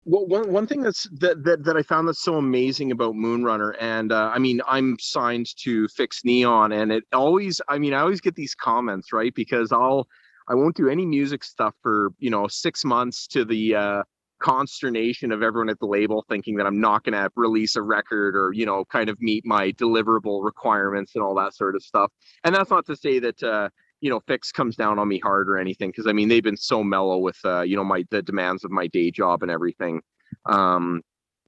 Well, one thing that I found that's so amazing about Moonrunner, and I mean, I'm signed to Fix Neon, and it always, I mean, I always get these comments, right? Because I won't do any music stuff for 6 months, to the consternation of everyone at the label thinking that I'm not going to release a record, or kind of meet my deliverable requirements and all that sort of stuff. And that's not to say that Fix comes down on me hard or anything, because I mean they've been so mellow with the demands of my day job and everything. Um,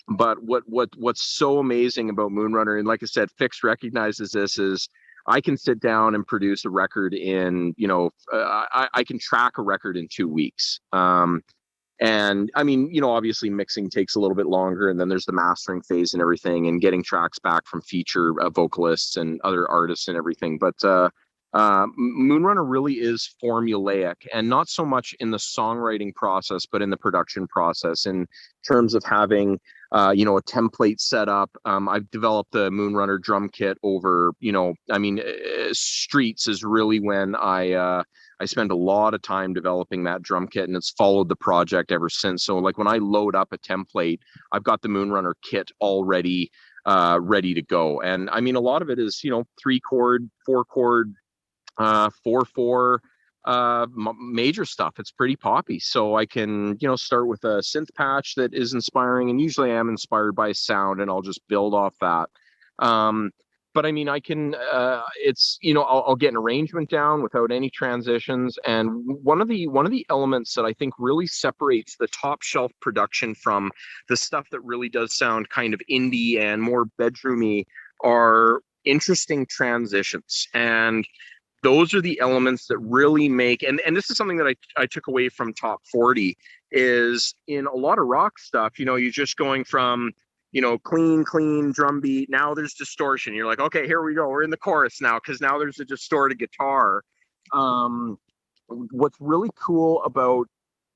but what's so amazing about Moonrunner, and like I said, Fix recognizes this, is I can sit down and produce a record in I can track a record in 2 weeks. And I mean, obviously mixing takes a little bit longer, and then there's the mastering phase and everything, and getting tracks back from feature vocalists and other artists and everything. But Moonrunner really is formulaic, and not so much in the songwriting process, but in the production process, in terms of having a template set up. I've developed the Moonrunner drum kit over, I mean, Streets is really when I spend a lot of time developing that drum kit, and it's followed the project ever since. So like when I load up a template, I've got the Moonrunner kit already ready to go. And I mean, a lot of it is, 3 chord, 4 chord, 4/4 major stuff. It's pretty poppy, so I can start with a synth patch that is inspiring, and usually I am inspired by sound, and I'll just build off that. Um but I mean, I can it's I'll get an arrangement down without any transitions. And one of the elements that I think really separates the top shelf production from the stuff that really does sound kind of indie and more bedroomy are interesting transitions. And those are the elements that really make, and this is something that I took away from top 40, is in a lot of rock stuff, you're just going from clean drum beat. Now there's distortion. You're like, okay, here we go, we're in the chorus now, because now there's a distorted guitar. What's really cool about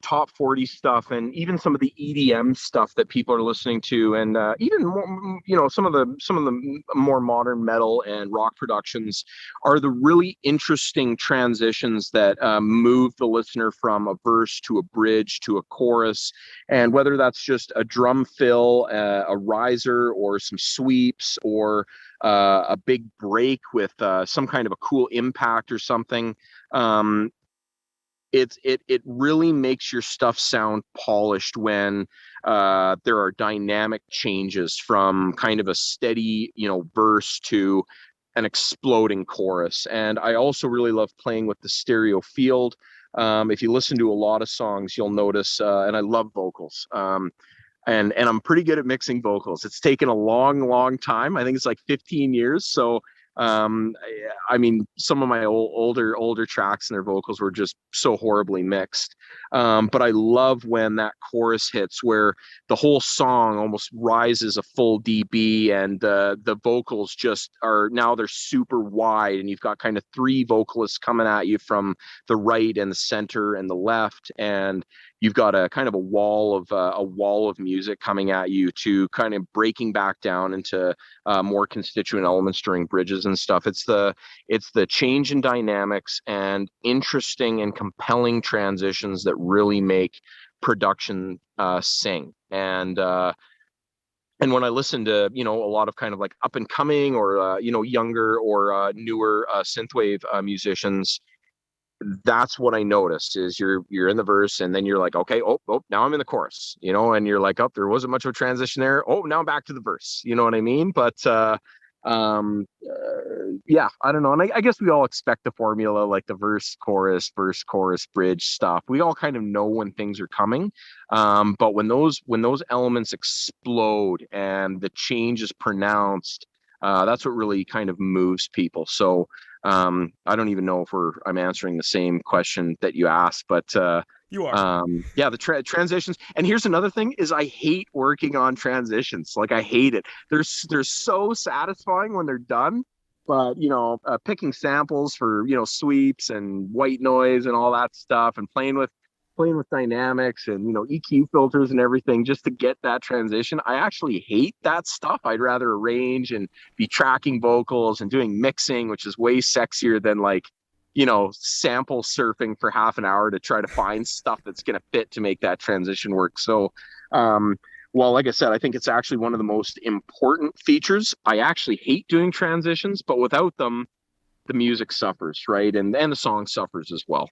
top 40 stuff, and even some of the EDM stuff that people are listening to, and even more, some of the more modern metal and rock productions, are the really interesting transitions that move the listener from a verse to a bridge to a chorus. And whether that's just a drum fill, a riser, or some sweeps, or a big break with some kind of a cool impact or something. It really makes your stuff sound polished when there are dynamic changes from kind of a steady verse to an exploding chorus. And I also really love playing with the stereo field. If you listen to a lot of songs, you'll notice, and I love vocals. And I'm pretty good at mixing vocals. It's taken a long time. I think it's like 15 years. So I mean, some of my older tracks and their vocals were just so horribly mixed. But I love when that chorus hits, where the whole song almost rises a full dB, and the vocals just are, now they're super wide, and you've got kind of 3 vocalists coming at you from the right and the center and the left, and you've got a kind of a wall of music coming at you, to kind of breaking back down into more constituent elements during bridges and stuff. It's the change in dynamics and interesting and compelling transitions that really make production sing. And when I listen to a lot of kind of like up and coming, or younger, or newer synthwave musicians, that's what I noticed, is you're in the verse, and then you're like, okay, oh, now I'm in the chorus, and you're like, oh, there wasn't much of a transition there. Oh, now I'm back to the verse. You know what I mean? But yeah, I don't know. And I guess we all expect the formula, like the verse, chorus, bridge stuff. We all kind of know when things are coming. But when those elements explode and the change is pronounced, that's what really kind of moves people. So I don't even know if I'm answering the same question that you asked, but You are. yeah, the transitions. And here's another thing: is I hate working on transitions. Like, I hate it. They're so satisfying when they're done, but picking samples for sweeps and white noise and all that stuff, and playing with dynamics and EQ filters and everything, just to get that transition. I actually hate that stuff. I'd rather arrange and be tracking vocals and doing mixing, which is way sexier than like sample surfing for half an hour to try to find stuff that's going to fit to make that transition work. So Well, like I said, I think it's actually one of the most important features. I actually hate doing transitions, but without them, the music suffers, right? And the song suffers as well.